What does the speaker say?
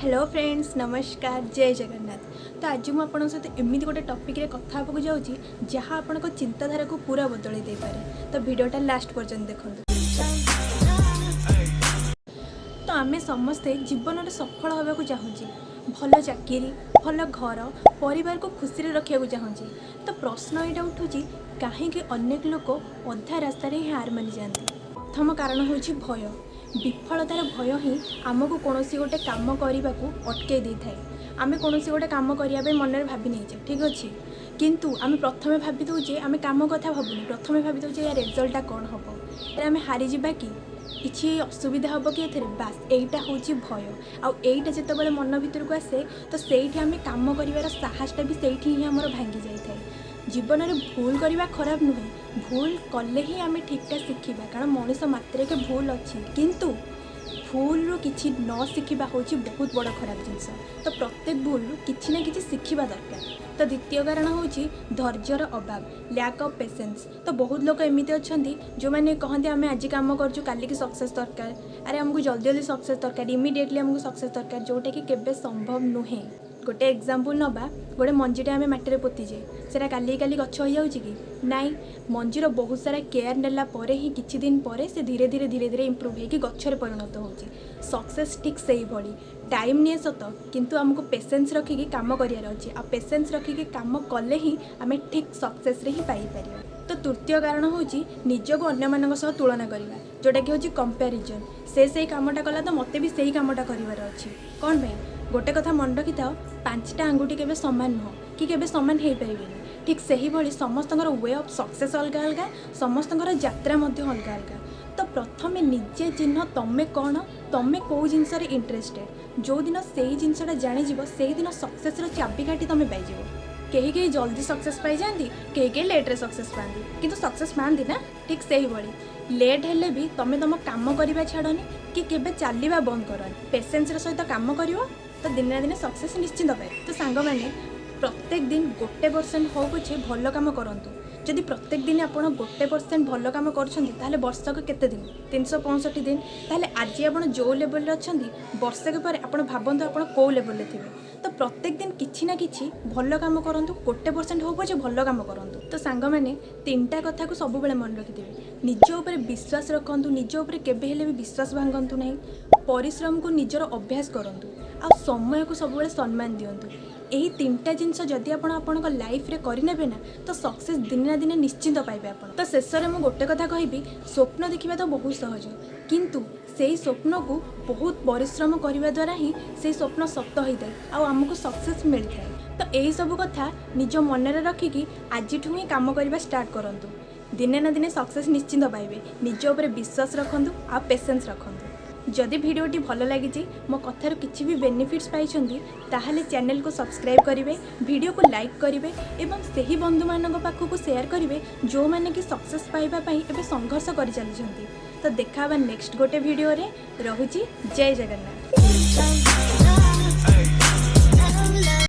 Hello friends, नमस्कार, जय जगन्नाथ। तो आज मुझे आपन सहित एमती गोटे टॉपिक रे कथा होगा जाऊँगी जहाँ आपण चिंताधारा को पूरा बदल दे पारे। तो वीडियोटा लास्ट पर्यंत देखो। तो आम समस्ते जीवन में सफल होगा चाहूँगी, भल चाकरी, भल घर, परिवार को खुशी रखा चाहूँगी। तो प्रश्न यहाँ उठूँ कहीं अनेक लोक अधा रास्त हार मानि जाती। प्रथम कारण हूँ भय। विफलतार भय ही आमको कौन गोटे काम करने को अटकई दे थाए। आम कौन गोटे काम करने मन में भाभी नहीं ठीक अच्छे, किंतु आम प्रथम भाभी दौचे आम कम कथा भावुनी, प्रथम भाभी दौचे या रिजल्टा कौन हम, आम हारी जा कि किसी असुविधा हम कि एथे बास एटा हूँ भय। आईटा जिते मन भर को आसे तो से आम कम कर साहसटा भी से ही आम भांगी जाए। जीवन में भूल करवा खराब नुहे, भूल कले ही आम ठीकटा शिखा, कारण मनीष मात्र के भूल अच्छी, किंतु भूल रु किछि न शिखा हूँ बहुत बड़ खराब जिनस। तो प्रत्येक भूल रु किछि ना किछि शिखा दरकार। तो द्वितीय कारण हूँ धैर्यर अभाव, लैक ऑफ पेशेंस। तो बहुत लोग एमती अच्छा जो मैंने कहते आम आज कम करूँ काली की सक्सेस दरकार, अरे आमको जल्दी जल्दी सक्सेस दरकार, इमिडिएटली आमको सक्सेस दरकार, जोटा कि केबे संभव नुहे। गोटे एग्जांपल नवा, गोटे मंजीटे आम मटी पोतीजे सेटा काली काली गछ हो जाऊँगी कि नाई, मंजीर बहुत सारा केयर नेला परे ही किछि दिन परे से धीरे धीरे धीरे धीरे इम्प्रूव होगी गच्छरे परिणत होची। सक्सेस ठीक से भली टाइम नहीं सत, किंतु आमको पेशेंस रखिकी काम करार अच्छे। आ पेशेंस रखिकी काम कले ही आम ठीक सक्सेस रे ही पाई पारिबा। तो तृतीय कारण हूँ निज को अन्य मान सह तुलना करवा, जोटा कि हूँ कंपेरिजन। से कामटा कला तो मत भी से कामटा करार अच्छी। कौन भाई गोटे कथा मन रखी था, 5टा आंगुठी केबे समान नुह कि केबे समान हो पारे। ठीक से ही भली समस्त वे ऑफ सक्सेस अलग अलग, समस्त यात्रा अलग अलग। तो प्रथम निजे चिन्ह तमें कौन, तमें कौ जिनस इंटरेस्टेड। जो दिन से जिनसा जाणीज से दिन सक्सेस चाबिकाठी तुम पाइज। कहीं कहीं जल्दी सक्सेस पाई जाती, कहीं लेट्रे सक्सेस पाती, किंतु सक्सेस पाती ना। ठीक से ही भली लेट हेले भी तुम तुम काम करवा छाड़नी कि केबे चलवा बंद करनी, पेशेंस सहित काम कर तो दिन ना दिन सक्सेस निश्चिंत पाए। तो सांग मैंने प्रत्येक दिन 1% हो पछे भल काम करंतु। जदि प्रत्येक दिन आप 1% भल काम कर वर्षक केते दिन, 365 दिन। ताहले आज आप जो लेवल अच्छा वर्षक पर आप भावतु आप कौ लेवल थे। तो प्रत्येक दिन किछि ना किछि भल काम करंतु, 1% हो पछे भल काम करंतु। तो सांग मैंने 3टा कथा को सब बेले मन रखिथिबे। निज ऊपर विश्वास रखंतु, निज ऊपर केबे हेले भी विश्वास भांगंतु नहीं। परिश्रम को निजर अभ्यास करंतु, आ समय को सब बेले सम्मान दियंतु। यही 3टा जिनस जदि आपण लाइफ रे करिनेबे ना तो सक्सेस दिन ना दिन निश्चिंत पाइबे आपण। तो शेष में मुझे गोटे कथा कहबी, स्वप्न देखा तो बहुत सहज, किंतु से स्वप्न को बहुत परिश्रम करने द्वारा ही से स्वप्न सत होता है आ आमको सक्सेस मिलता है। तो यही सब कथा निज मन में रखिकी आज ही काम करने स्टार्ट करंतु। दिने ना दिने सक्सेस निश्चिंत पाइबे। निज उपर विश्वास रखंतु, आ पेशेंस रखंतु। जदि वीडियोटी भल लगी, मो कथार किसी भी बेनिफिट्स पाई ताहले चैनल को सब्सक्राइब करेंगे, वीडियो को लाइक करेंगे एवं सही बंधु मान पाखक शेयर करेंगे जो मैंने कि सक्सेस पाइबापी एवं संघर्ष कर चलती। तो देखा नेक्स्ट गोटे वीडियो रे। रहुची, जय जगन्नाथ।